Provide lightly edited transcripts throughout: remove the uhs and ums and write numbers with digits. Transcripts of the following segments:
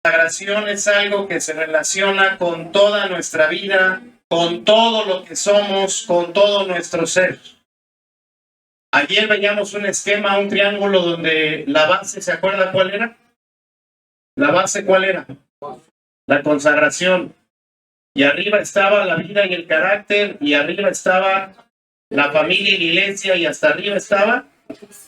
Consagración es algo que se relaciona con toda nuestra vida, con todo lo que somos, con todo nuestro ser. Ayer veíamos un esquema, un triángulo donde la base, ¿se acuerda cuál era? ¿La base cuál era? La consagración. Y arriba estaba la vida y el carácter, y arriba estaba la familia y la iglesia, y hasta arriba estaba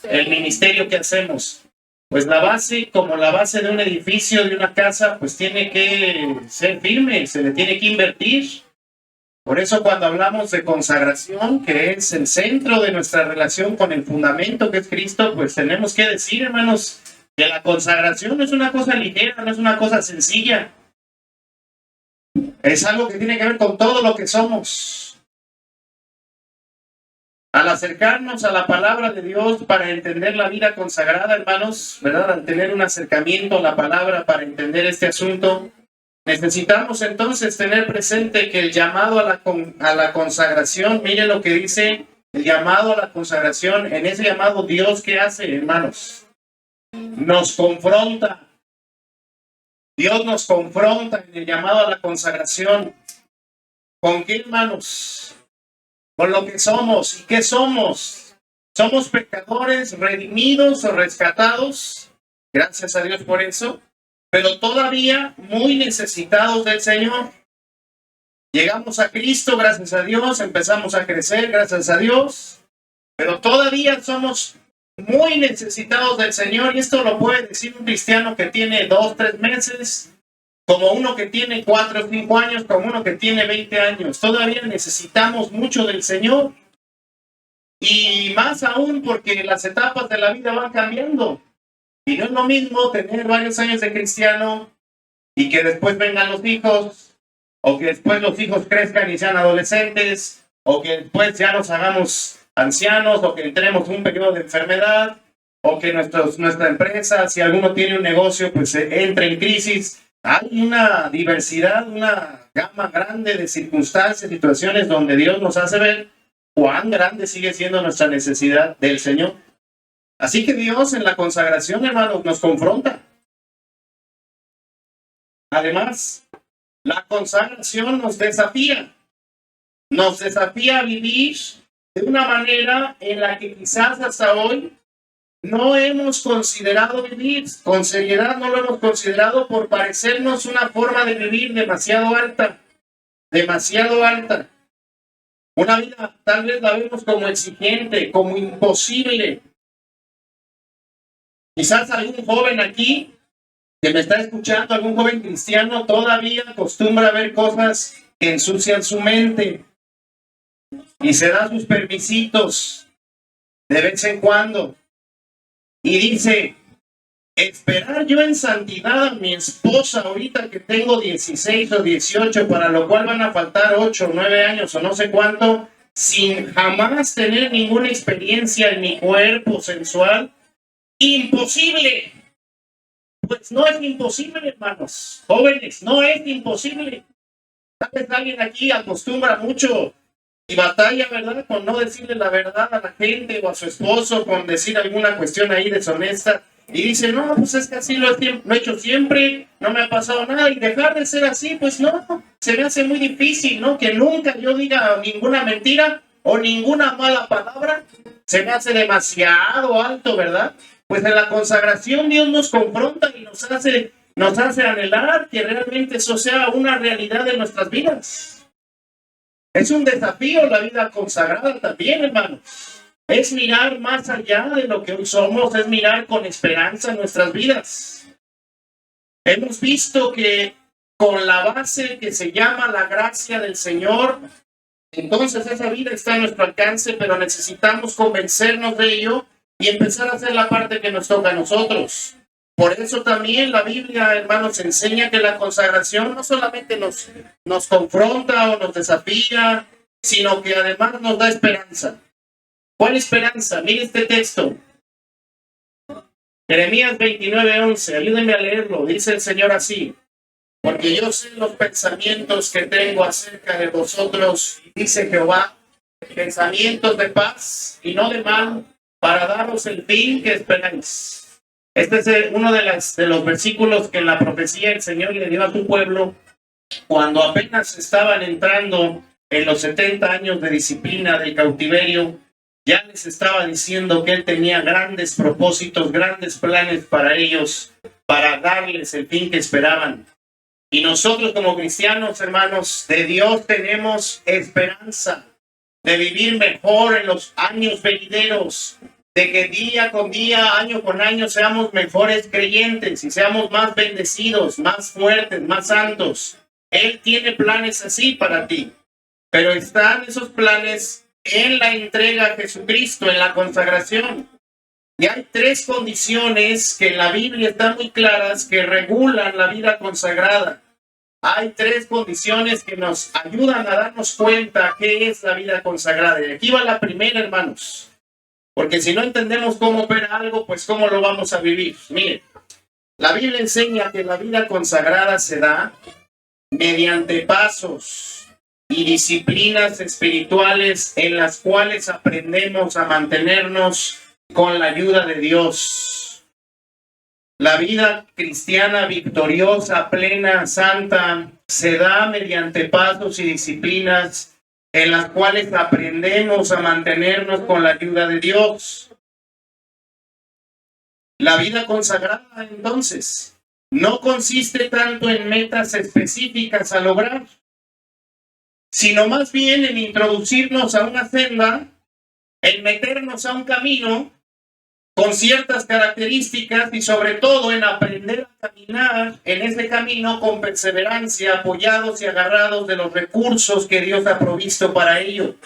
el ministerio que hacemos. Pues la base, como la base de un edificio, de una casa, pues tiene que ser firme, se le tiene que invertir. Por eso cuando hablamos de consagración, que es el centro de nuestra relación con el fundamento que es Cristo, pues tenemos que decir, hermanos, que la consagración no es una cosa ligera, no es una cosa sencilla. Es algo que tiene que ver con todo lo que somos. Al acercarnos a la palabra de Dios para entender la vida consagrada, hermanos, ¿verdad? Al tener un acercamiento a la palabra para entender este asunto, necesitamos entonces tener presente que el llamado a la consagración, mire lo que dice el llamado a la consagración. En ese llamado, Dios, ¿qué hace, hermanos? Nos confronta. Dios nos confronta en el llamado a la consagración. ¿Con qué, hermanos? Con lo que somos. ¿Y qué somos? ¿Somos pecadores redimidos o rescatados? Gracias a Dios por eso. Pero todavía muy necesitados del Señor. Llegamos a Cristo, gracias a Dios, empezamos a crecer, gracias a Dios, pero todavía somos muy necesitados del Señor, y esto lo puede decir un cristiano que tiene 2, 3 meses, como uno que tiene 4 o 5 años, como uno que tiene 20 años. Todavía necesitamos mucho del Señor, y más aún porque las etapas de la vida van cambiando. Y no es lo mismo tener varios años de cristiano y que después vengan los hijos, o que después los hijos crezcan y sean adolescentes, o que después ya nos hagamos ancianos, o que entremos en un periodo de enfermedad, o que nuestra empresa, si alguno tiene un negocio, pues entre en crisis. Hay una diversidad, una gama grande de circunstancias, situaciones donde Dios nos hace ver cuán grande sigue siendo nuestra necesidad del Señor. Así que Dios en la consagración, hermanos, nos confronta. Además, la consagración nos desafía a vivir de una manera en la que quizás hasta hoy no hemos considerado vivir. Con seriedad no lo hemos considerado por parecernos una forma de vivir demasiado alta. Una vida tal vez la vemos como exigente, como imposible. Quizás algún joven aquí que me está escuchando, algún joven cristiano, todavía acostumbra a ver cosas que ensucian su mente y se da sus permisitos de vez en cuando y dice: esperar yo en santidad a mi esposa ahorita que tengo 16 o 18, para lo cual van a faltar 8 o 9 años o no sé cuánto, sin jamás tener ninguna experiencia en mi cuerpo sensual. ¡Imposible! Pues no es imposible, hermanos, jóvenes, no es imposible. Tal vez alguien aquí acostumbra mucho y batalla, ¿verdad?, con no decirle la verdad a la gente o a su esposo, con decir alguna cuestión ahí deshonesta, y dice: no, pues es que así lo he hecho siempre, no me ha pasado nada, y dejar de ser así, pues no, se me hace muy difícil, ¿no?, que nunca yo diga ninguna mentira o ninguna mala palabra, se me hace demasiado alto, ¿verdad? Pues en la consagración Dios nos confronta y nos hace anhelar que realmente eso sea una realidad de nuestras vidas. Es un desafío la vida consagrada también, hermanos. Es mirar más allá de lo que hoy somos, es mirar con esperanza nuestras vidas. Hemos visto que con la base que se llama la gracia del Señor, entonces esa vida está a nuestro alcance, pero necesitamos convencernos de ello y empezar a hacer la parte que nos toca a nosotros. Por eso también la Biblia, hermanos, enseña que la consagración no solamente nos confronta o nos desafía, sino que además nos da esperanza. ¿Cuál esperanza? Mire este texto. Jeremías 29:11. Ayúdenme a leerlo. Dice el Señor así: porque yo sé los pensamientos que tengo acerca de vosotros, dice Jehová, pensamientos de paz y no de mal, para daros el fin que esperáis. Este es uno de los versículos que en la profecía el Señor le dio a su pueblo cuando apenas estaban entrando en los 70 años de disciplina del cautiverio. Ya les estaba diciendo que Él tenía grandes propósitos, grandes planes para ellos, para darles el fin que esperaban. Y nosotros como cristianos, hermanos, de Dios tenemos esperanza de vivir mejor en los años venideros, de que día con día, año con año, seamos mejores creyentes y seamos más bendecidos, más fuertes, más santos. Él tiene planes así para ti, pero están esos planes en la entrega a Jesucristo, en la consagración. Y hay 3 condiciones que en la Biblia están muy claras que regulan la vida consagrada. Hay 3 condiciones que nos ayudan a darnos cuenta qué es la vida consagrada. Y aquí va la primera, hermanos. Porque si no entendemos cómo opera algo, pues cómo lo vamos a vivir. Miren, la Biblia enseña que la vida consagrada se da mediante pasos y disciplinas espirituales en las cuales aprendemos a mantenernos con la ayuda de Dios. La vida cristiana victoriosa, plena, santa, se da mediante pasos y disciplinas en las cuales aprendemos a mantenernos con la ayuda de Dios. La vida consagrada, entonces, no consiste tanto en metas específicas a lograr, sino más bien en introducirnos a una senda, en meternos a un camino con ciertas características y sobre todo en aprender a caminar en ese camino con perseverancia, apoyados y agarrados de los recursos que Dios ha provisto para ello.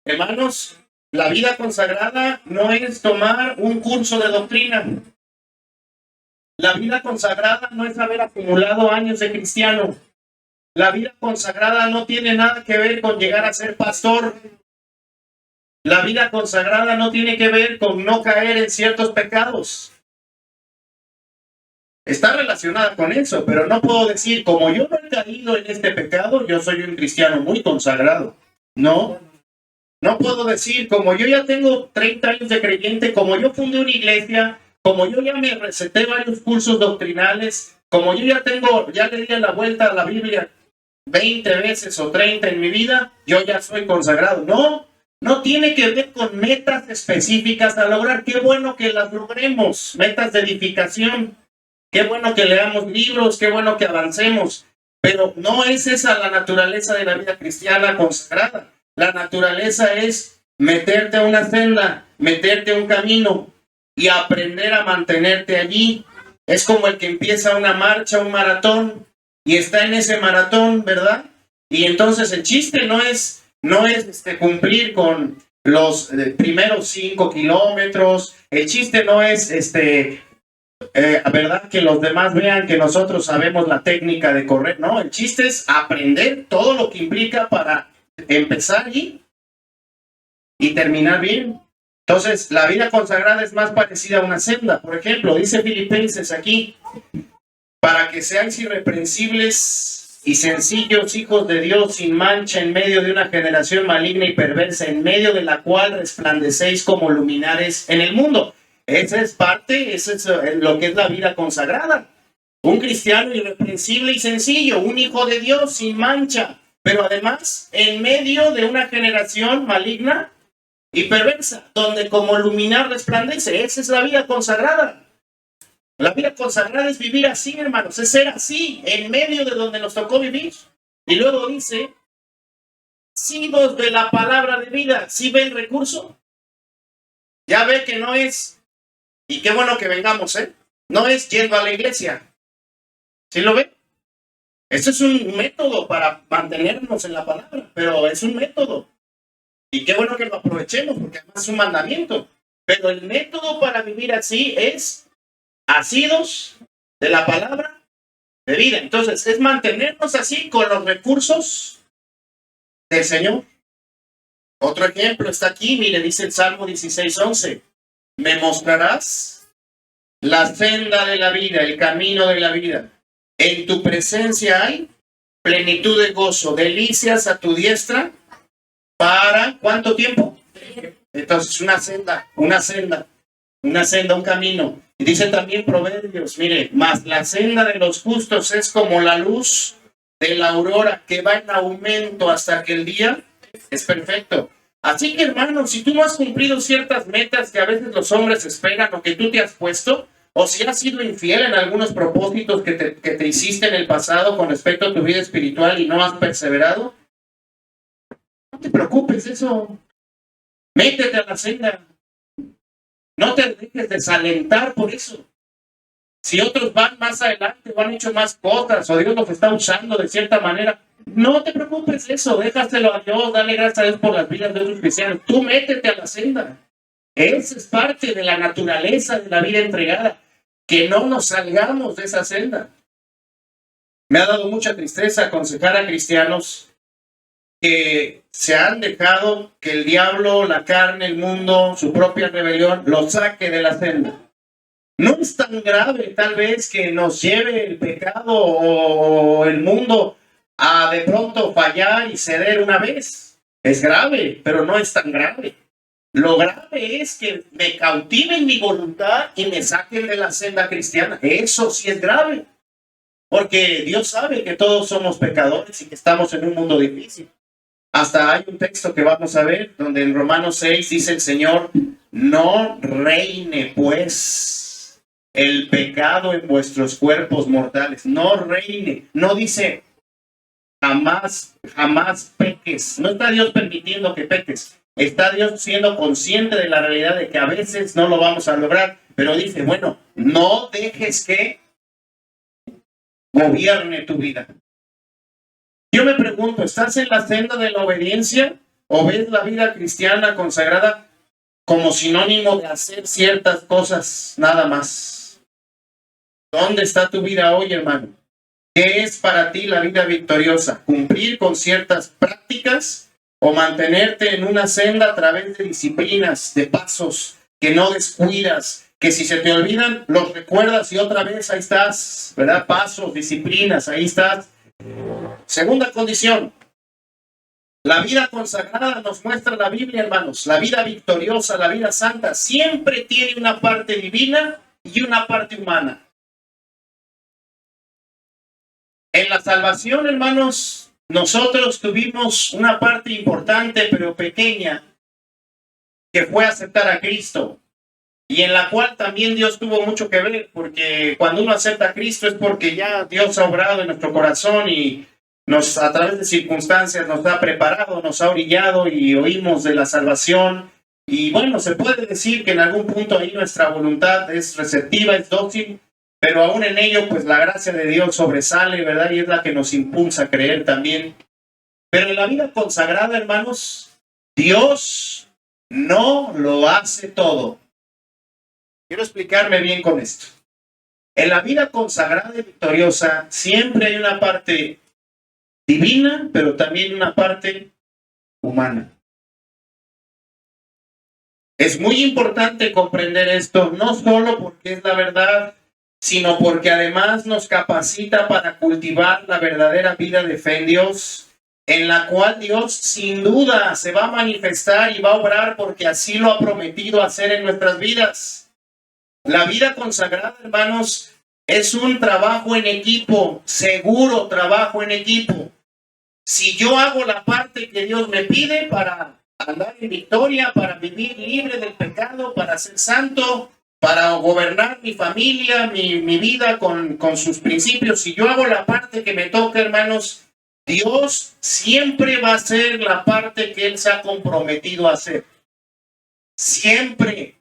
Hermanos, la vida consagrada no es tomar un curso de doctrina. La vida consagrada no es haber acumulado años de cristiano. La vida consagrada no tiene nada que ver con llegar a ser pastor. La vida consagrada no tiene que ver con no caer en ciertos pecados. Está relacionada con eso, pero no puedo decir, como yo no he caído en este pecado, yo soy un cristiano muy consagrado. No puedo decir, como yo ya tengo 30 años de creyente, como yo fundé una iglesia, como yo ya me receté varios cursos doctrinales, como yo ya le di la vuelta a la Biblia 20 veces o 30 en mi vida, yo ya soy consagrado. No tiene que ver con metas específicas a lograr. Qué bueno que las logremos, metas de edificación. Qué bueno que leamos libros, qué bueno que avancemos. Pero no es esa la naturaleza de la vida cristiana consagrada. La naturaleza es meterte a una senda, meterte a un camino y aprender a mantenerte allí. Es como el que empieza una marcha, un maratón, y está en ese maratón, ¿verdad? Y entonces el chiste no es cumplir con los primeros 5 kilómetros. El chiste no es ¿verdad? Que los demás vean que nosotros sabemos la técnica de correr. No, el chiste es aprender todo lo que implica para empezar y terminar bien. Entonces, la vida consagrada es más parecida a una senda. Por ejemplo, dice Filipenses aquí, para que seáis irreprensibles y sencillos hijos de Dios sin mancha en medio de una generación maligna y perversa, en medio de la cual resplandecéis como luminares en el mundo. Esa es lo que es la vida consagrada. Un cristiano irreprensible y sencillo, un hijo de Dios sin mancha, pero además en medio de una generación maligna y perversa, donde como luminar resplandece. Esa es la vida consagrada. La vida consagrada es vivir así, hermanos, es ser así, en medio de donde nos tocó vivir. Y luego dice, sidos de la palabra de vida. ¿Sí ve el recurso? Ya ve que no es, y qué bueno que vengamos, no es yendo a la iglesia. ¿Sí lo ve? Este es un método para mantenernos en la palabra, pero es un método. Y qué bueno que lo aprovechemos, porque además es un mandamiento. Pero el método para vivir así es asidos de la palabra de vida. Entonces, es mantenernos así con los recursos del Señor. Otro ejemplo está aquí, mire, dice el Salmo 16:11. Me mostrarás la senda de la vida, el camino de la vida. En tu presencia hay plenitud de gozo, delicias a tu diestra. ¿Para cuánto tiempo? Entonces, una senda. una senda, un camino. Y dice también Proverbios, mire, mas la senda de los justos es como la luz de la aurora que va en aumento hasta que el día es perfecto. Así que, hermano, si tú no has cumplido ciertas metas que a veces los hombres esperan o que tú te has puesto, o si has sido infiel en algunos propósitos que te hiciste en el pasado con respecto a tu vida espiritual y no has perseverado, no te preocupes de eso. Métete a la senda. No te dejes desalentar por eso. Si otros van más adelante o han hecho más cosas o Dios los está usando de cierta manera, no te preocupes de eso. Déjaselo a Dios, dale gracias a Dios por las vidas de otros cristianos. Tú métete a la senda. Esa es parte de la naturaleza de la vida entregada. Que no nos salgamos de esa senda. Me ha dado mucha tristeza aconsejar a cristianos que se han dejado que el diablo, la carne, el mundo, su propia rebelión, los saque de la senda. No es tan grave tal vez que nos lleve el pecado o el mundo a de pronto fallar y ceder una vez. Es grave, pero no es tan grave. Lo grave es que me cautiven mi voluntad y me saquen de la senda cristiana. Eso sí es grave. Porque Dios sabe que todos somos pecadores y que estamos en un mundo difícil. Hasta hay un texto que vamos a ver, donde en Romanos 6 dice el Señor, no reine pues el pecado en vuestros cuerpos mortales. No reine. No dice jamás peques. No está Dios permitiendo que peques. Está Dios siendo consciente de la realidad de que a veces no lo vamos a lograr. Pero dice, bueno, no dejes que gobierne tu vida. Yo me pregunto, ¿estás en la senda de la obediencia o ves la vida cristiana consagrada como sinónimo de hacer ciertas cosas nada más? ¿Dónde está tu vida hoy, hermano? ¿Qué es para ti la vida victoriosa? ¿Cumplir con ciertas prácticas o mantenerte en una senda a través de disciplinas, de pasos que no descuidas, que si se te olvidan los recuerdas y otra vez ahí estás, ¿verdad? Pasos, disciplinas, ahí estás. Segunda condición, la vida consagrada nos muestra la Biblia, hermanos, la vida victoriosa, la vida santa, siempre tiene una parte divina y una parte humana. En la salvación, hermanos, nosotros tuvimos una parte importante pero pequeña que fue aceptar a Cristo y en la cual también Dios tuvo mucho que ver, porque cuando uno acepta a Cristo es porque ya Dios ha obrado en nuestro corazón y a través de circunstancias nos ha preparado, nos ha orillado y oímos de la salvación. Y bueno, se puede decir que en algún punto ahí nuestra voluntad es receptiva, es dócil, pero aún en ello, pues la gracia de Dios sobresale, ¿verdad? Y es la que nos impulsa a creer también. Pero en la vida consagrada, hermanos, Dios no lo hace todo. Quiero explicarme bien con esto. En la vida consagrada y victoriosa siempre hay una parte divina, pero también una parte humana. Es muy importante comprender esto, no solo porque es la verdad, sino porque además nos capacita para cultivar la verdadera vida de fe en Dios, en la cual Dios sin duda se va a manifestar y va a obrar porque así lo ha prometido hacer en nuestras vidas. La vida consagrada, hermanos, es un trabajo en equipo, seguro trabajo en equipo. Si yo hago la parte que Dios me pide para andar en victoria, para vivir libre del pecado, para ser santo, para gobernar mi familia, mi vida con sus principios, si yo hago la parte que me toca, hermanos, Dios siempre va a hacer la parte que Él se ha comprometido a hacer. Siempre.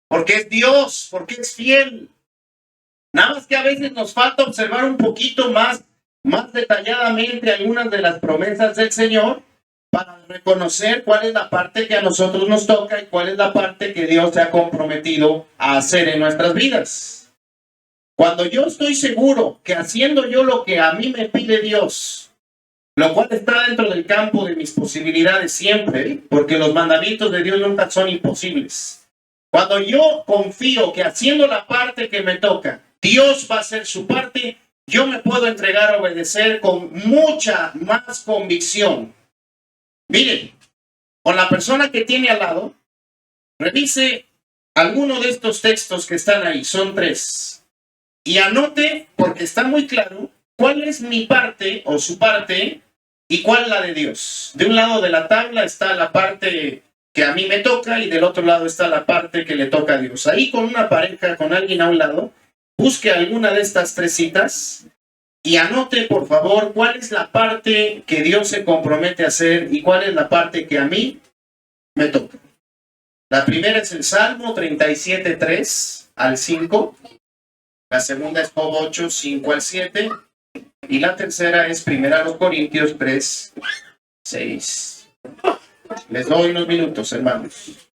Porque es Dios, porque es fiel. Nada más que a veces nos falta observar un poquito más detalladamente algunas de las promesas del Señor para reconocer cuál es la parte que a nosotros nos toca y cuál es la parte que Dios se ha comprometido a hacer en nuestras vidas. Cuando yo estoy seguro que haciendo yo lo que a mí me pide Dios, lo cual está dentro del campo de mis posibilidades siempre, porque los mandamientos de Dios nunca son imposibles. Cuando yo confío que haciendo la parte que me toca, Dios va a hacer su parte, yo me puedo entregar a obedecer con mucha más convicción. Miren, con la persona que tiene al lado, revise alguno de estos textos que están ahí, son 3, y anote, porque está muy claro, cuál es mi parte o su parte y cuál la de Dios. De un lado de la tabla está la parte que a mí me toca y del otro lado está la parte que le toca a Dios. Ahí con una pareja, con alguien a un lado, busque alguna de estas 3 citas y anote, por favor, cuál es la parte que Dios se compromete a hacer y cuál es la parte que a mí me toca. La primera es el Salmo 37, 3 al 5. La segunda es Job 8, 5 al 7. Y la tercera es 1 Corintios 3, 6. Les doy unos minutos, hermanos.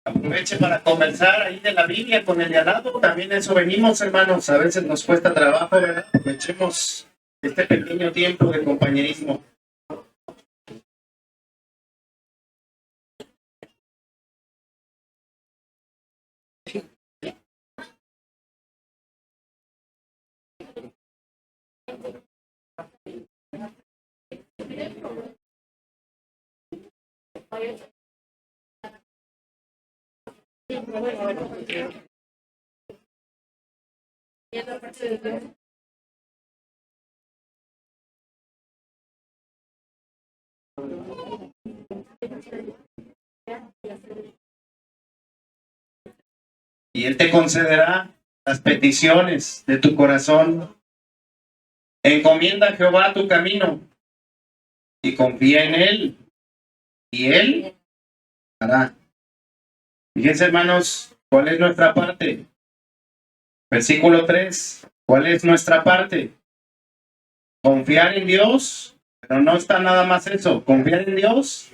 Aproveche para conversar ahí de la Biblia con el de al lado. También eso venimos, hermanos. A veces nos cuesta trabajo, ¿verdad? Aprovechemos este pequeño tiempo de compañerismo. Y Él te concederá las peticiones de tu corazón. Encomienda a Jehová tu camino y confía en Él, y Él hará. Fíjense, hermanos, ¿cuál es nuestra parte? Versículo 3. ¿Cuál es nuestra parte? Confiar en Dios, pero no está nada más eso. Confiar en Dios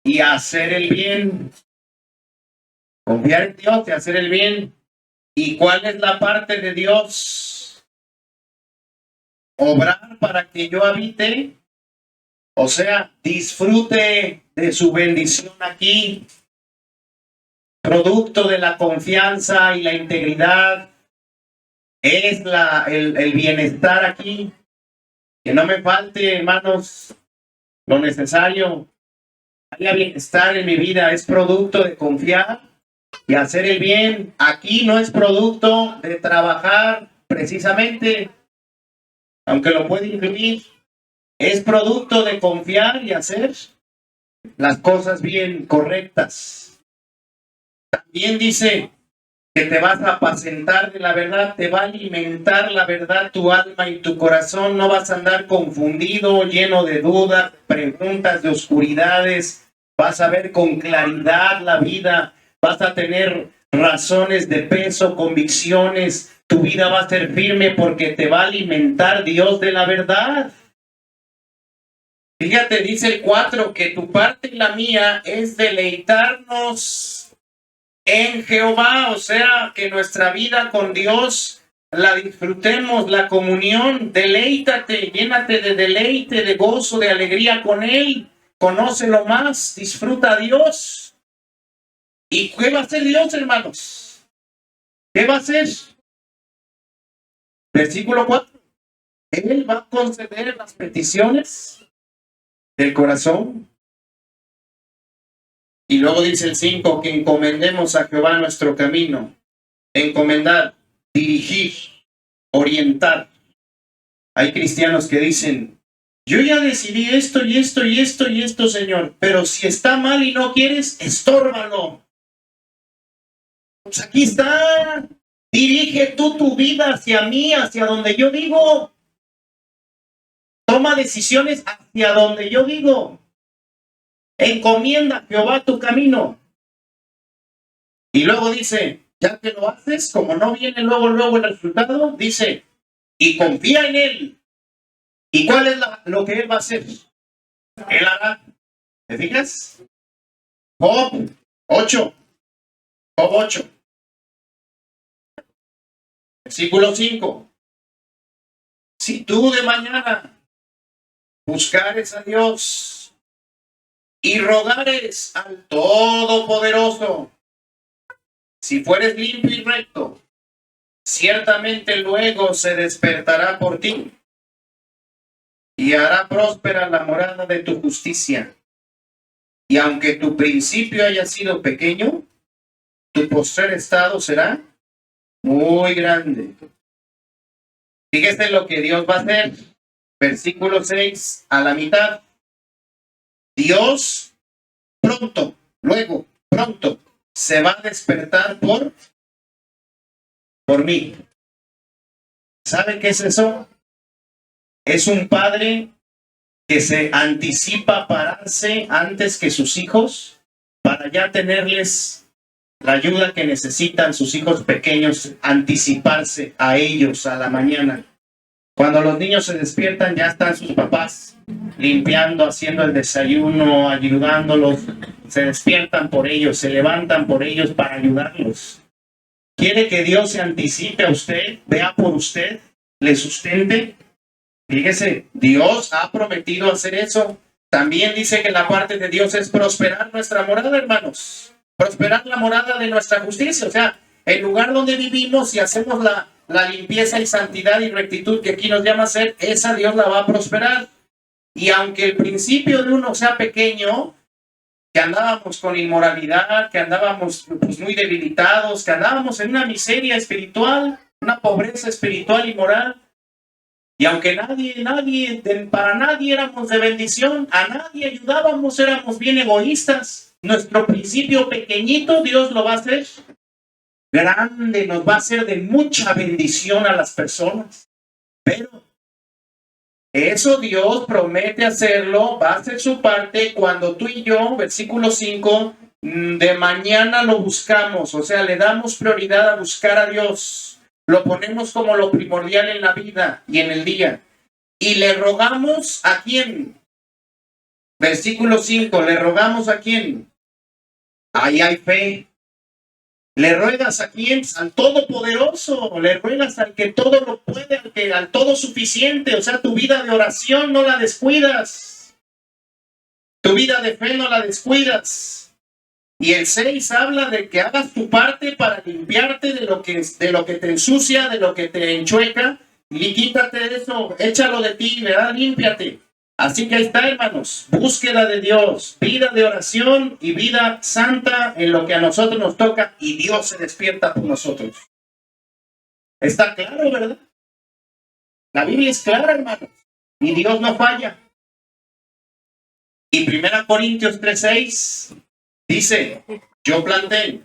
y hacer el bien. Confiar en Dios y hacer el bien. ¿Y cuál es la parte de Dios? Obrar para que yo habite, o sea, disfrute de su bendición aquí, producto de la confianza y la integridad, es el bienestar aquí, que no me falte, hermanos, lo necesario, haya bienestar en mi vida, es producto de confiar y hacer el bien. Aquí no es producto de trabajar precisamente, aunque lo puede incluir, es producto de confiar y hacer las cosas bien, correctas. También dice que te vas a apacentar de la verdad, te va a alimentar la verdad tu alma y tu corazón, no vas a andar confundido, lleno de dudas, preguntas, de oscuridades, vas a ver con claridad la vida, vas a tener razones de peso, convicciones, tu vida va a ser firme porque te va a alimentar Dios de la verdad. Fíjate, dice el 4, que tu parte y la mía es deleitarnos en Jehová, o sea, que nuestra vida con Dios la disfrutemos, la comunión, deleítate, llénate de deleite, de gozo, de alegría con Él, conócelo más, disfruta a Dios. ¿Y qué va a hacer Dios, hermanos? ¿Qué va a hacer? Versículo 4. Él va a conceder las peticiones del corazón. Y luego dice el 5, que encomendemos a Jehová nuestro camino. Encomendar, dirigir, orientar. Hay cristianos que dicen, yo ya decidí esto y esto y esto y esto, Señor, pero si está mal y no quieres, estórbalo. Pues aquí está. Dirige tú tu vida hacia mí, hacia donde yo digo. Toma decisiones hacia donde yo digo. Encomienda a Jehová tu camino. Y luego dice, ya que lo haces, como no viene luego el resultado, dice, y confía en él. ¿Y cuál es lo que él va a hacer? Él hará. ¿Te fijas? Job 8. Job 8. Versículo 5. Si tú de mañana buscares a Dios y rogares al Todopoderoso, si fueres limpio y recto, ciertamente luego se despertará por ti y hará próspera la morada de tu justicia. Y aunque tu principio haya sido pequeño, tu postrer estado será muy grande. Fíjese lo que Dios va a hacer. Versículo 6, a la mitad. Dios pronto, se va a despertar por mí. ¿Sabe qué es eso? Es un padre que se anticipa a pararse antes que sus hijos para ya tenerles la ayuda que necesitan sus hijos pequeños, anticiparse a ellos a la mañana. Cuando los niños se despiertan, ya están sus papás limpiando, haciendo el desayuno, ayudándolos. Se despiertan por ellos, se levantan por ellos para ayudarlos. ¿Quiere que Dios se anticipe a usted, vea por usted, le sustente? Fíjese, Dios ha prometido hacer eso. También dice que la parte de Dios es prosperar nuestra morada, hermanos. Prosperar la morada de nuestra justicia. O sea, el lugar donde vivimos y hacemos la limpieza y santidad y rectitud que aquí nos llama a hacer, esa Dios la va a prosperar. Y aunque el principio de uno sea pequeño, que andábamos con inmoralidad, que andábamos pues, muy debilitados, que andábamos en una miseria espiritual, una pobreza espiritual y moral, y aunque para nadie éramos de bendición, a nadie ayudábamos, éramos bien egoístas, nuestro principio pequeñito Dios lo va a hacer grande, nos va a hacer de mucha bendición a las personas. Pero eso Dios promete hacerlo, va a hacer su parte cuando tú y yo, versículo 5, de mañana lo buscamos, o sea, le damos prioridad a buscar a Dios, lo ponemos como lo primordial en la vida y en el día, y le rogamos ¿a quién? Versículo 5, le rogamos ¿a quién? Ahí hay fe. ¿Le ruegas a quién? Al Todopoderoso. Le ruegas al que todo lo puede, al todo suficiente. O sea, tu vida de oración no la descuidas. Tu vida de fe no la descuidas. Y el 6 habla de que hagas tu parte para limpiarte de lo que te ensucia, de lo que te enchueca. Y quítate de eso, échalo de ti, ¿verdad? Límpiate. Así que ahí está, hermanos, búsqueda de Dios, vida de oración y vida santa en lo que a nosotros nos toca y Dios se despierta por nosotros. Está claro, ¿verdad? La Biblia es clara, hermanos, y Dios no falla. Y 1 Corintios 3:6 dice, yo planté,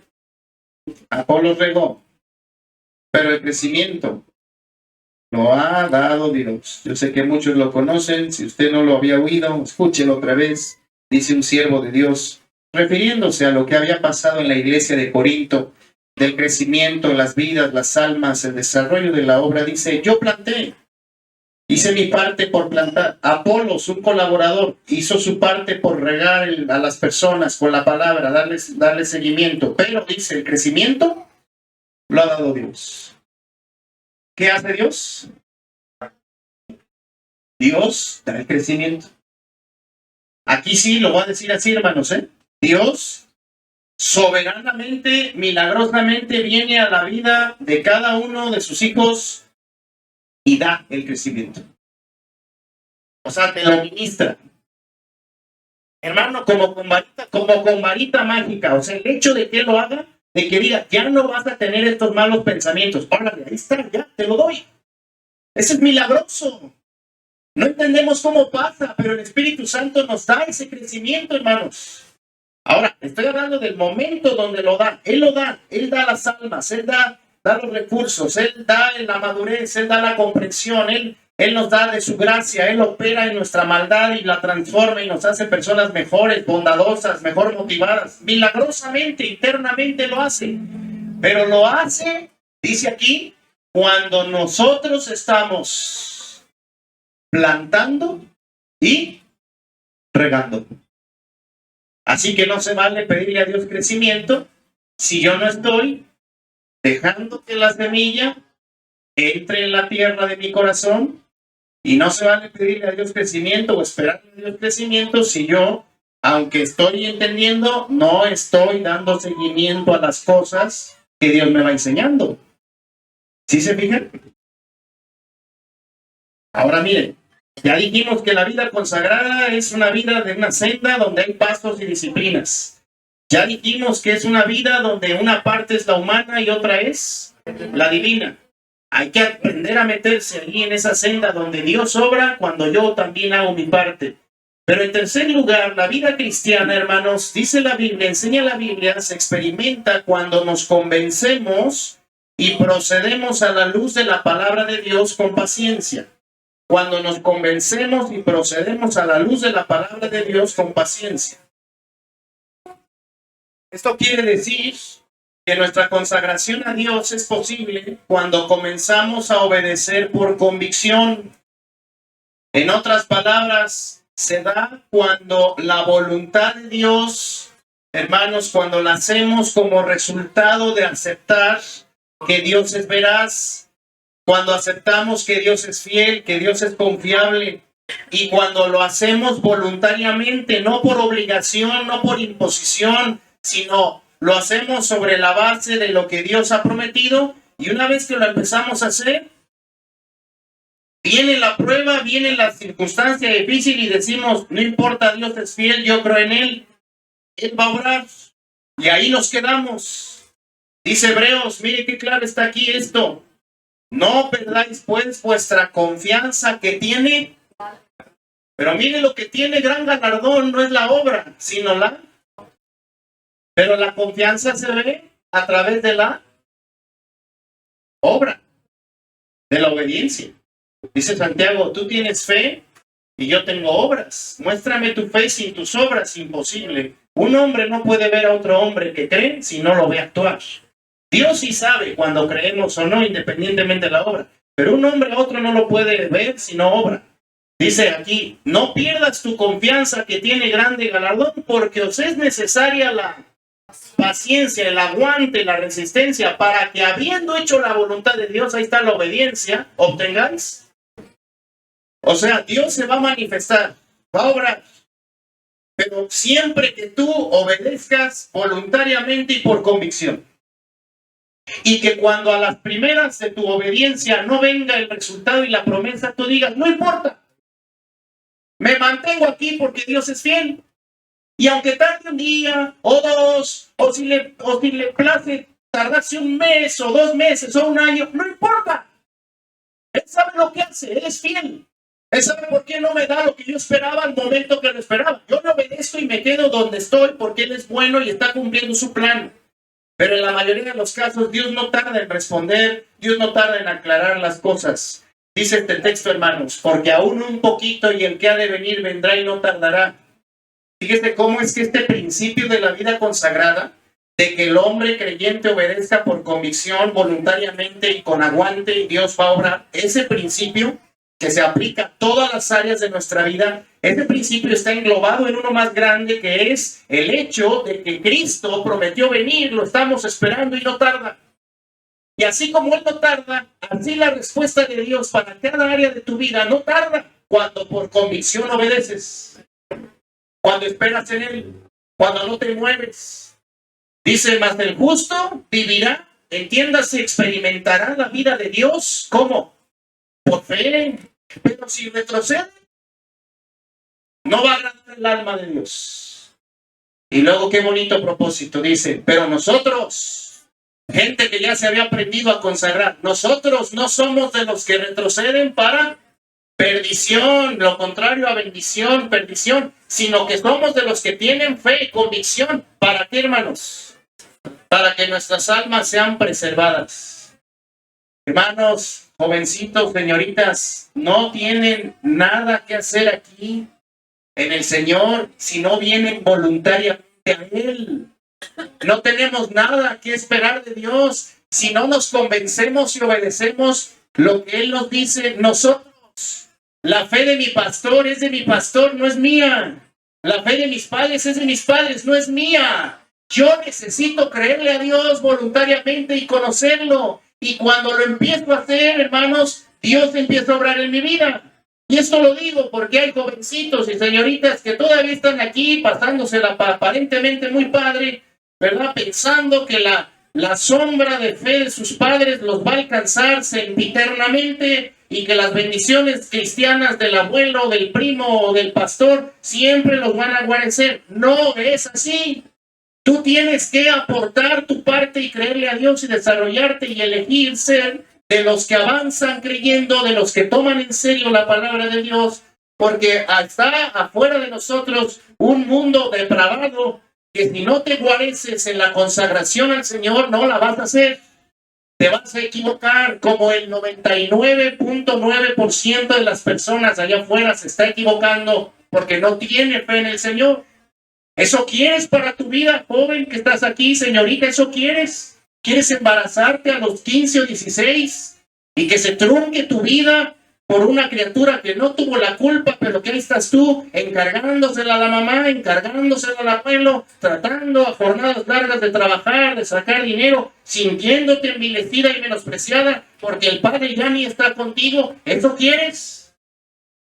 Apolos regó, pero el crecimiento lo ha dado Dios. Yo sé que muchos lo conocen. Si usted no lo había oído, escúchelo otra vez. Dice un siervo de Dios, refiriéndose a lo que había pasado en la iglesia de Corinto, del crecimiento, las vidas, las almas, el desarrollo de la obra. Dice, yo planté, hice mi parte por plantar. Apolos, un colaborador, hizo su parte por regar a las personas con la palabra, darle seguimiento. Pero dice, el crecimiento lo ha dado Dios. ¿Qué hace Dios? Dios da el crecimiento. Aquí sí lo voy a decir así, hermanos, Dios soberanamente, milagrosamente viene a la vida de cada uno de sus hijos y da el crecimiento. O sea, te lo ministra. Hermano, como con varita mágica. O sea, el hecho de que lo haga, de que diga, ya no vas a tener estos malos pensamientos. Órale, ahí está, ya, te lo doy. Eso es milagroso. No entendemos cómo pasa, pero el Espíritu Santo nos da ese crecimiento, hermanos. Ahora, estoy hablando del momento donde lo da. Él lo da, Él da las almas, Él da da los recursos, Él da la madurez, Él da la comprensión, Él nos da de su gracia, Él opera en nuestra maldad y la transforma y nos hace personas mejores, bondadosas, mejor motivadas. Milagrosamente, internamente lo hace. Pero lo hace, dice aquí, cuando nosotros estamos plantando y regando. Así que no se vale pedirle a Dios crecimiento si yo no estoy dejando que la semilla entre en la tierra de mi corazón, y no se vale pedirle a Dios crecimiento o esperarle a Dios crecimiento si yo, aunque estoy entendiendo, no estoy dando seguimiento a las cosas que Dios me va enseñando. ¿Sí se fijan? Ahora miren, ya dijimos que la vida consagrada es una vida de una senda donde hay pasos y disciplinas. Ya dijimos que es una vida donde una parte es la humana y otra es la divina. Hay que aprender a meterse ahí en esa senda donde Dios obra cuando yo también hago mi parte. Pero en tercer lugar, la vida cristiana, hermanos, dice la Biblia, enseña la Biblia, se experimenta cuando nos convencemos y procedemos a la luz de la palabra de Dios con paciencia. Cuando nos convencemos y procedemos a la luz de la palabra de Dios con paciencia. Esto quiere decir que nuestra consagración a Dios es posible cuando comenzamos a obedecer por convicción. En otras palabras, se da cuando la voluntad de Dios, hermanos, cuando la hacemos como resultado de aceptar que Dios es veraz, cuando aceptamos que Dios es fiel, que Dios es confiable, y cuando lo hacemos voluntariamente, no por obligación, no por imposición, sino lo hacemos sobre la base de lo que Dios ha prometido, y una vez que lo empezamos a hacer, viene la prueba, viene la circunstancia difícil y decimos, no importa, Dios es fiel, yo creo en Él va a obrar, y ahí nos quedamos. Dice Hebreos, mire qué claro está aquí esto, no perdáis pues vuestra confianza que tiene, pero mire lo que tiene gran galardón, no es la obra, sino la... Pero la confianza se ve a través de la obra, de la obediencia. Dice Santiago, tú tienes fe y yo tengo obras. Muéstrame tu fe sin tus obras, imposible. Un hombre no puede ver a otro hombre que cree si no lo ve actuar. Dios sí sabe cuando creemos o no, independientemente de la obra. Pero un hombre a otro no lo puede ver si no obra. Dice aquí, no pierdas tu confianza que tiene grande galardón, porque os es necesaria la paciencia, el aguante, la resistencia, para que habiendo hecho la voluntad de Dios, ahí está la obediencia, obtengáis. O sea, Dios se va a manifestar, va a obrar, pero siempre que tú obedezcas voluntariamente y por convicción. Y que cuando a las primeras de tu obediencia no venga el resultado y la promesa, tú digas, no importa, me mantengo aquí porque Dios es fiel. Y aunque tarde un día, o dos, o si le place tardarse un mes, o 2 meses, o un año, no importa. Él sabe lo que hace, Él es fiel. Él sabe por qué no me da lo que yo esperaba al momento que lo esperaba. Yo le obedezco y me quedo donde estoy porque Él es bueno y está cumpliendo su plan. Pero en la mayoría de los casos, Dios no tarda en responder, Dios no tarda en aclarar las cosas. Dice este texto, hermanos, porque aún un poquito y el que ha de venir vendrá y no tardará. Fíjese cómo es que este principio de la vida consagrada, de que el hombre creyente obedezca por convicción, voluntariamente y con aguante, y Dios va a obrar, ese principio que se aplica a todas las áreas de nuestra vida, ese principio está englobado en uno más grande, que es el hecho de que Cristo prometió venir, lo estamos esperando y no tarda. Y así como Él no tarda, así la respuesta de Dios para cada área de tu vida no tarda cuando por convicción obedeces. Cuando esperas en Él, cuando no te mueves. Dice, mas el justo vivirá, entiéndase, experimentará la vida de Dios. ¿Cómo? Por fe. Pero si retrocede, no va a agradar el alma de Dios. Y luego qué bonito propósito, dice, pero nosotros, gente que ya se había aprendido a consagrar, nosotros no somos de los que retroceden para perdición, lo contrario a bendición, perdición, sino que somos de los que tienen fe y convicción. ¿Para qué, hermanos? Para que nuestras almas sean preservadas. Hermanos, jovencitos, señoritas, no tienen nada que hacer aquí en el Señor si no vienen voluntariamente a Él. No tenemos nada que esperar de Dios si no nos convencemos y obedecemos lo que Él nos dice. Nosotros, la fe de mi pastor es de mi pastor, no es mía. La fe de mis padres es de mis padres, no es mía. Yo necesito creerle a Dios voluntariamente y conocerlo. Y cuando lo empiezo a hacer, hermanos, Dios empieza a obrar en mi vida. Y esto lo digo porque hay jovencitos y señoritas que todavía están aquí pasándosela aparentemente muy padre, ¿verdad? Pensando que la sombra de fe de sus padres los va a alcanzar sempiternamente y que las bendiciones cristianas del abuelo, del primo o del pastor siempre los van a guarecer. No es así. Tú tienes que aportar tu parte y creerle a Dios y desarrollarte y elegir ser de los que avanzan creyendo, de los que toman en serio la palabra de Dios, porque está afuera de nosotros un mundo depravado que si no te guareces en la consagración al Señor, no la vas a hacer. Te vas a equivocar como el 99.9% de las personas allá afuera se está equivocando porque no tiene fe en el Señor. ¿Eso quieres para tu vida, joven que estás aquí, señorita? ¿Eso quieres? ¿Quieres embarazarte a los 15 o 16 y que se trunque tu vida por una criatura que no tuvo la culpa, pero que ahí estás tú encargándosela a la mamá, encargándosela al abuelo, tratando a jornadas largas de trabajar, de sacar dinero, sintiéndote envilecida y menospreciada porque el padre ya ni está contigo? ¿Eso quieres?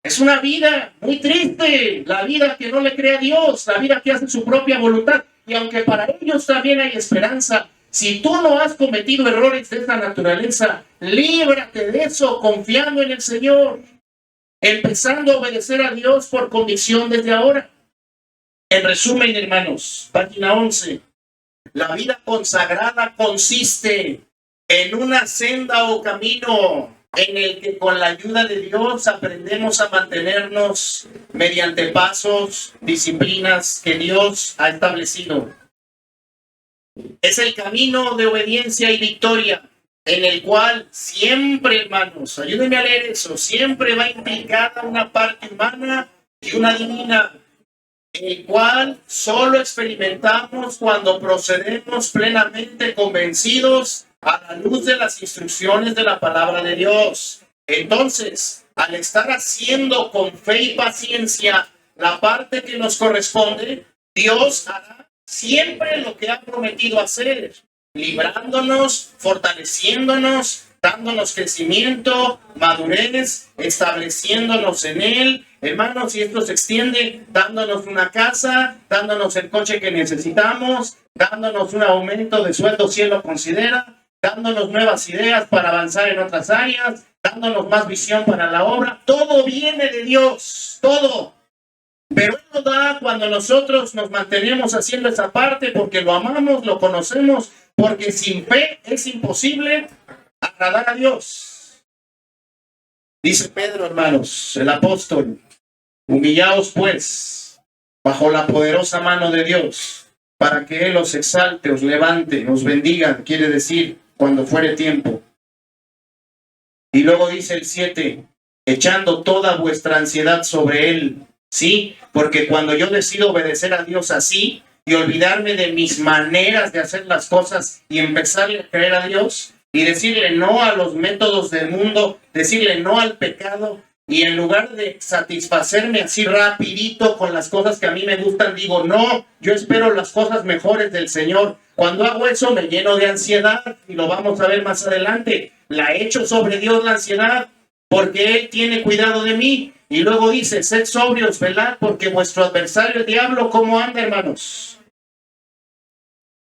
Es una vida muy triste, la vida que no le cree a Dios, la vida que hace su propia voluntad. Y aunque para ellos también hay esperanza, si tú no has cometido errores de esta naturaleza, líbrate de eso confiando en el Señor, empezando a obedecer a Dios por convicción desde ahora. En resumen, hermanos, página 11. La vida consagrada consiste en una senda o camino en el que con la ayuda de Dios aprendemos a mantenernos mediante pasos, disciplinas que Dios ha establecido. Es el camino de obediencia y victoria en el cual siempre, hermanos, ayúdenme a leer eso, siempre va implicada una parte humana y una divina, el cual solo experimentamos cuando procedemos plenamente convencidos a la luz de las instrucciones de la palabra de Dios. Entonces, al estar haciendo con fe y paciencia la parte que nos corresponde, Dios hará siempre lo que ha prometido hacer, librándonos, fortaleciéndonos, dándonos crecimiento, madurez, estableciéndonos en Él. Hermanos, y esto se extiende, dándonos una casa, dándonos el coche que necesitamos, dándonos un aumento de sueldo si Él lo considera, dándonos nuevas ideas para avanzar en otras áreas, dándonos más visión para la obra. Todo viene de Dios, todo. Pero Él nos da cuando nosotros nos mantenemos haciendo esa parte porque lo amamos, lo conocemos, porque sin fe es imposible agradar a Dios. Dice Pedro, hermanos, el apóstol, humillaos pues bajo la poderosa mano de Dios, para que Él os exalte, os levante, os bendiga, quiere decir, cuando fuere tiempo. Y luego dice el 7, echando toda vuestra ansiedad sobre Él. Sí, porque cuando yo decido obedecer a Dios así y olvidarme de mis maneras de hacer las cosas y empezarle a creer a Dios y decirle no a los métodos del mundo, decirle no al pecado, y en lugar de satisfacerme así rapidito con las cosas que a mí me gustan, digo no, yo espero las cosas mejores del Señor. Cuando hago eso me lleno de ansiedad y lo vamos a ver más adelante. La echo sobre Dios la ansiedad porque Él tiene cuidado de mí. Y luego dice, sed sobrios, velad, porque vuestro adversario el diablo, ¿cómo anda, hermanos?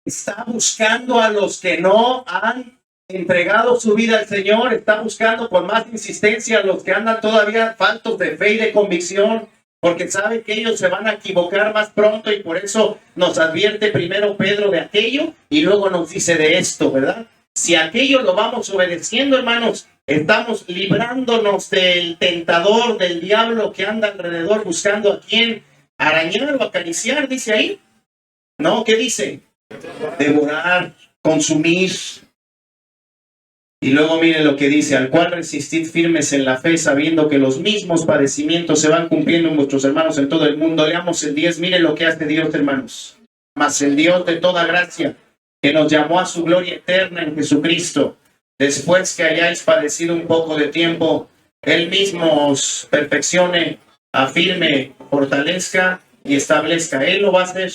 Está buscando a los que no han entregado su vida al Señor, está buscando con más insistencia a los que andan todavía faltos de fe y de convicción, porque sabe que ellos se van a equivocar más pronto y por eso nos advierte primero Pedro de aquello y luego nos dice de esto, ¿verdad? Si aquello lo vamos obedeciendo, hermanos, estamos librándonos del tentador, del diablo que anda alrededor buscando a quien arañar o acariciar, dice ahí. ¿No? ¿Qué dice? Devorar, consumir. Y luego miren lo que dice, al cual resistid firmes en la fe, sabiendo que los mismos padecimientos se van cumpliendo en vuestros hermanos en todo el mundo. Leamos el 10, miren lo que hace Dios, hermanos. Mas el Dios de toda gracia, que nos llamó a su gloria eterna en Jesucristo, después que hayáis padecido un poco de tiempo, Él mismo os perfeccione, afirme, fortalezca y establezca. Él lo va a hacer.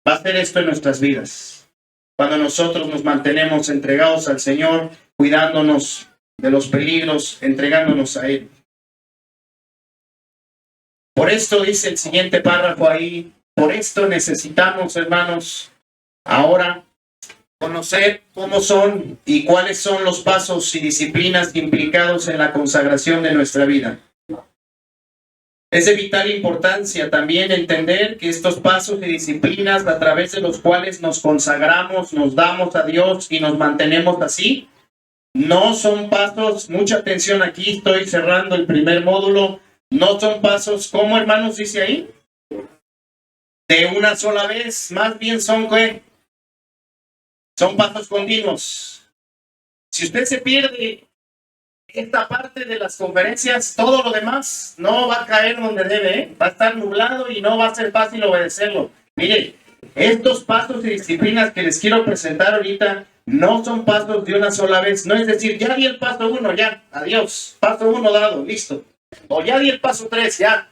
Va a hacer esto en nuestras vidas. Cuando nosotros nos mantenemos entregados al Señor, cuidándonos de los peligros, entregándonos a Él. Por esto dice el siguiente párrafo ahí, por esto necesitamos, hermanos, ahora conocer cómo son y cuáles son los pasos y disciplinas implicados en la consagración de nuestra vida. Es de vital importancia también entender que estos pasos y disciplinas a través de los cuales nos consagramos, nos damos a Dios y nos mantenemos así, no son pasos, mucha atención aquí, estoy cerrando el primer módulo, no son pasos, ¿cómo hermanos dice ahí? De una sola vez, más bien son ¿qué? Son pasos continuos. Si usted se pierde esta parte de las conferencias, todo lo demás no va a caer donde debe, ¿eh? Va a estar nublado y no va a ser fácil obedecerlo. Mire, estos pasos y disciplinas que les quiero presentar ahorita no son pasos de una sola vez. No es decir, ya di el paso 1, ya, adiós, paso 1 dado, listo. O ya di el paso 3, ya.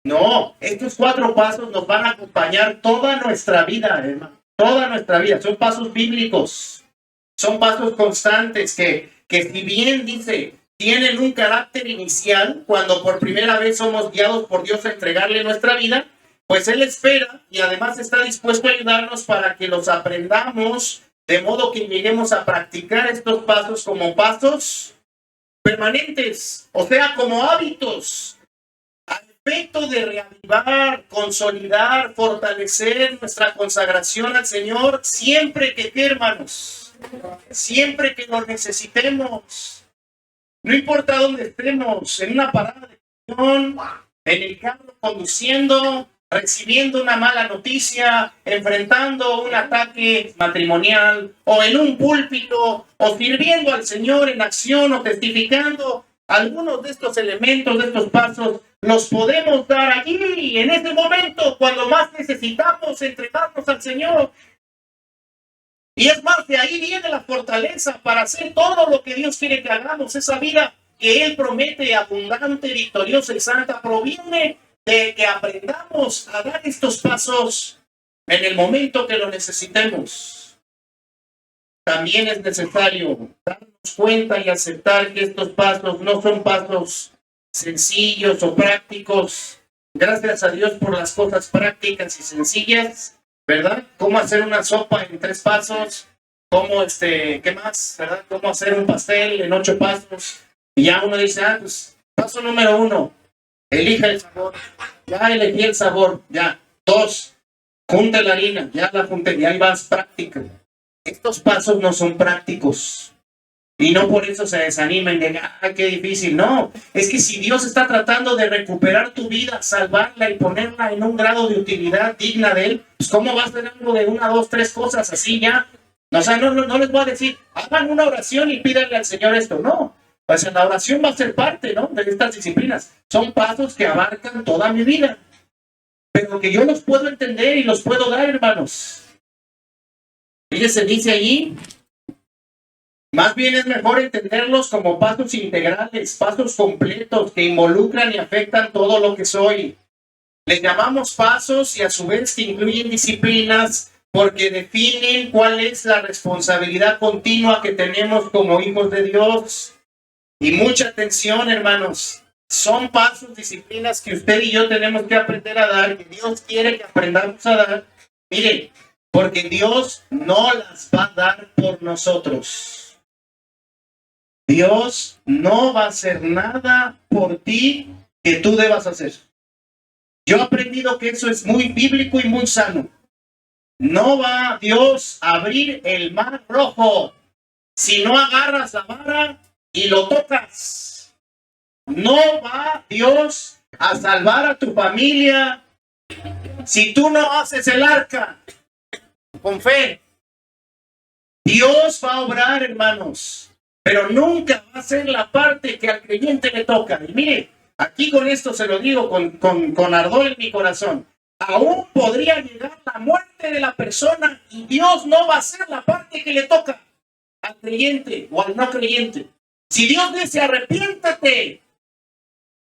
No, estos 4 pasos nos van a acompañar toda nuestra vida, hermano. Toda nuestra vida. Son pasos bíblicos. Son pasos constantes que si bien dice, tienen un carácter inicial, cuando por primera vez somos guiados por Dios a entregarle nuestra vida, pues Él espera y además está dispuesto a ayudarnos para que los aprendamos, de modo que lleguemos a practicar estos pasos como pasos permanentes, o sea, como hábitos, al efecto de reavivar, consolidar, fortalecer nuestra consagración al Señor, siempre que, hermanos, siempre que lo necesitemos. No importa dónde estemos, en una parada de camión, en el carro conduciendo, recibiendo una mala noticia, enfrentando un ataque matrimonial, o en un púlpito, o sirviendo al Señor en acción, o testificando. Algunos de estos elementos, de estos pasos, los podemos dar allí, en ese momento, cuando más necesitamos entregarnos al Señor. Y es más, de ahí viene la fortaleza para hacer todo lo que Dios quiere que hagamos. Esa vida que Él promete, abundante, victoriosa y santa, proviene de que aprendamos a dar estos pasos en el momento que lo necesitemos. También es necesario darnos cuenta y aceptar que estos pasos no son pasos sencillos o prácticos. Gracias a Dios por las cosas prácticas y sencillas, ¿verdad? Cómo hacer una sopa en 3 pasos, cómo, ¿qué más? ¿Verdad? Cómo hacer un pastel en 8 pasos. Y ya uno dice, pues, paso número 1, elija el sabor. Ya elegí el sabor, ya. 2, junte la harina, ya la junté, y ahí vas, práctica. Estos pasos no son prácticos. Y no por eso se desanimen de, qué difícil. No, es que si Dios está tratando de recuperar tu vida, salvarla y ponerla en un grado de utilidad digna de Él, pues ¿cómo va a ser algo de 1, 2, 3 cosas así ya? O sea, no les voy a decir, hagan una oración y pídanle al Señor esto. No, pues la oración va a ser parte, ¿no?, de estas disciplinas. Son pasos que abarcan toda mi vida, pero que yo los puedo entender y los puedo dar, hermanos. Fíjense, dice allí, más bien es mejor entenderlos como pasos integrales, pasos completos que involucran y afectan todo lo que soy. Les llamamos pasos y a su vez que incluyen disciplinas porque definen cuál es la responsabilidad continua que tenemos como hijos de Dios. Y mucha atención, hermanos, son pasos, disciplinas que usted y yo tenemos que aprender a dar, que Dios quiere que aprendamos a dar. Miren, porque Dios no las va a dar por nosotros. Dios no va a hacer nada por ti que tú debas hacer. Yo he aprendido que eso es muy bíblico y muy sano. No va Dios a abrir el mar rojo si no agarras la vara y lo tocas. No va Dios a salvar a tu familia si tú no haces el arca con fe. Dios va a obrar, hermanos. pero nunca va a ser la parte que al creyente le toca. Y mire, aquí con esto se lo digo con ardor en mi corazón. Aún podría llegar la muerte de la persona y Dios no va a hacer la parte que le toca al creyente o al no creyente. Si Dios dice arrepiéntate,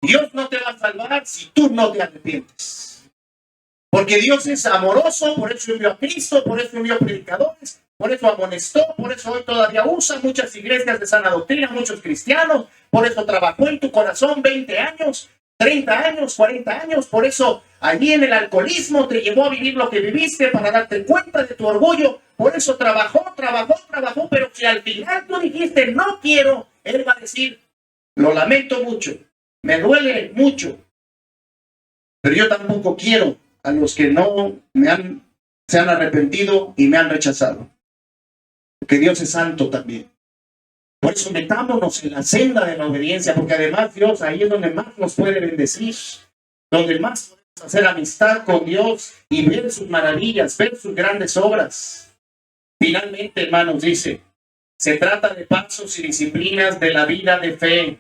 Dios no te va a salvar si tú no te arrepientes. Porque Dios es amoroso, por eso envió a Cristo, por eso envió predicadores, por eso amonestó, por eso hoy todavía usa muchas iglesias de sana doctrina, muchos cristianos, por eso trabajó en tu corazón 20 años, 30 años, 40 años, por eso allí en el alcoholismo te llevó a vivir lo que viviste para darte cuenta de tu orgullo, por eso trabajó, pero si al final tú dijiste no quiero, Él va a decir, lo lamento mucho, me duele mucho, pero yo tampoco quiero a los que no se han arrepentido y me han rechazado. Porque Dios es santo también. Por eso metámonos en la senda de la obediencia, porque además Dios ahí es donde más nos puede bendecir, donde más podemos hacer amistad con Dios y ver sus maravillas, ver sus grandes obras. Finalmente, hermanos, dice, se trata de pasos y disciplinas de la vida de fe,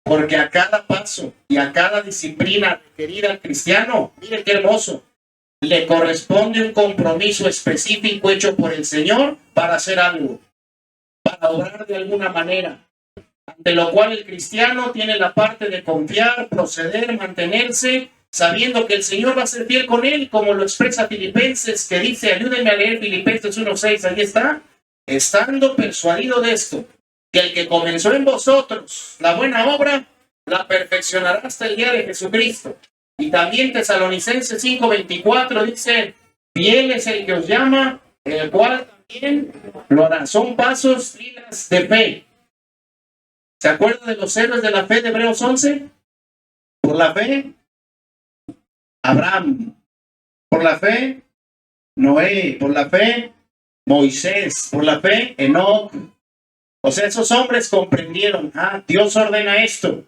porque a cada paso y a cada disciplina requerida al cristiano, mire qué hermoso, le corresponde un compromiso específico hecho por el Señor para hacer algo, para obrar de alguna manera, ante lo cual el cristiano tiene la parte de confiar, proceder, mantenerse, sabiendo que el Señor va a ser fiel con él, como lo expresa Filipenses, que dice, ayúdenme a leer Filipenses 1:6, ahí está, estando persuadido de esto, que el que comenzó en vosotros la buena obra, la perfeccionará hasta el día de Jesucristo. Y también Tesalonicenses 5:24 dice, fiel es el que os llama, el cual también lo hará. Son pasos, filas de fe. ¿Se acuerdan de los héroes de la fe de Hebreos 11? Por la fe, Abraham. Por la fe, Noé. Por la fe, Moisés. Por la fe, Enoc. O sea, esos hombres comprendieron, Dios ordena esto.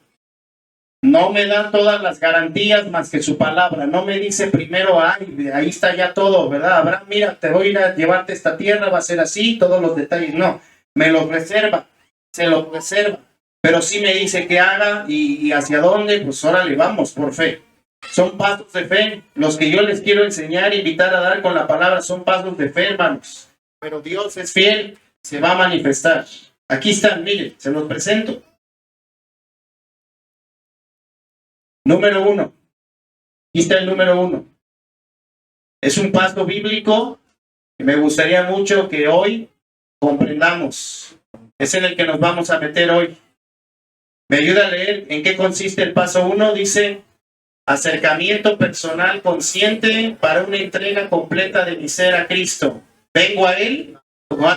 No me da todas las garantías más que su palabra. No me dice primero, ahí está ya todo, ¿verdad? Abraham, mira, te voy a ir a llevarte esta tierra, va a ser así, todos los detalles. No, me los reserva, se los reserva. Pero sí me dice que haga y hacia dónde, pues órale, vamos, por fe. Son pasos de fe. Los que yo les quiero enseñar, invitar a dar con la palabra, son pasos de fe, hermanos. Pero Dios es fiel, se va a manifestar. Aquí están, miren, se los presento. Número 1. Aquí está el número 1. Es un paso bíblico que me gustaría mucho que hoy comprendamos. Es en el que nos vamos a meter hoy. ¿Me ayuda a leer en qué consiste el paso 1? Dice, acercamiento personal consciente para una entrega completa de mi ser a Cristo. Vengo a Él,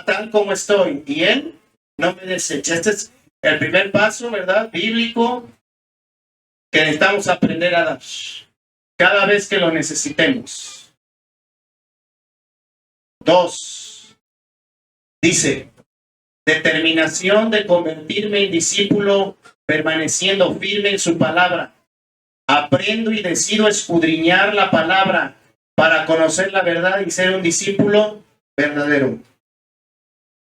tal como estoy, y Él no me desecha. Este es el primer paso, ¿verdad? Bíblico, que necesitamos aprender a dar cada vez que lo necesitemos. 2. Dice, determinación de convertirme en discípulo permaneciendo firme en su palabra. Aprendo y decido escudriñar la palabra para conocer la verdad y ser un discípulo verdadero.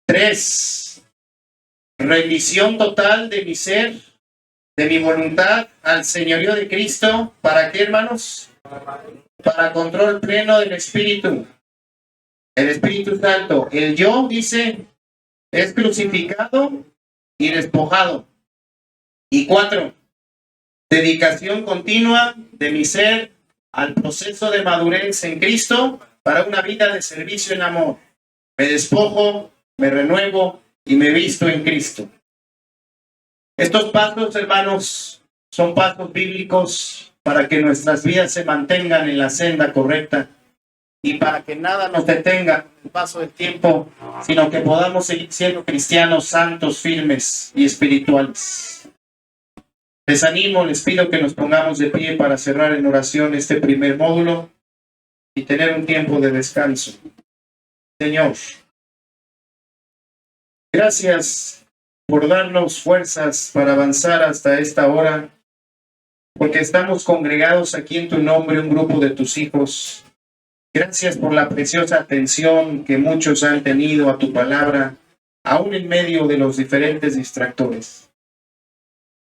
3. Rendición total de mi ser, de mi voluntad al señorío de Cristo. ¿Para qué, hermanos? Para control pleno del Espíritu. El Espíritu Santo. El yo, dice, es crucificado y despojado. Y 4. Dedicación continua de mi ser al proceso de madurez en Cristo para una vida de servicio en amor. Me despojo, me renuevo y me visto en Cristo. Estos pasos, hermanos, son pasos bíblicos para que nuestras vidas se mantengan en la senda correcta y para que nada nos detenga con el paso del tiempo, sino que podamos seguir siendo cristianos santos, firmes y espirituales. Les animo, les pido que nos pongamos de pie para cerrar en oración este primer módulo y tener un tiempo de descanso. Señor, gracias por darnos fuerzas para avanzar hasta esta hora, porque estamos congregados aquí en tu nombre, un grupo de tus hijos. Gracias por la preciosa atención que muchos han tenido a tu palabra. aún en medio de los diferentes distractores.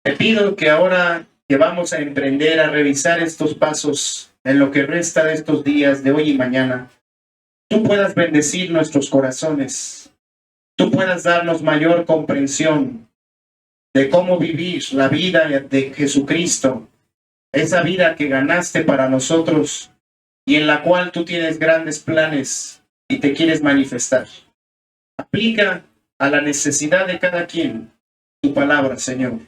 Te pido que ahora que vamos a emprender a revisar estos pasos en lo que resta de estos días, de hoy y mañana, tú puedas bendecir nuestros corazones, tú puedas darnos mayor comprensión de cómo vivir la vida de Jesucristo, esa vida que ganaste para nosotros y en la cual tú tienes grandes planes y te quieres manifestar. Aplica a la necesidad de cada quien tu palabra, Señor.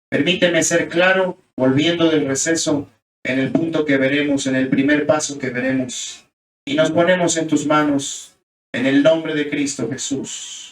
Permíteme ser claro, volviendo del receso, en el punto que veremos, en el primer paso que veremos. Y nos ponemos en tus manos, en el nombre de Cristo Jesús.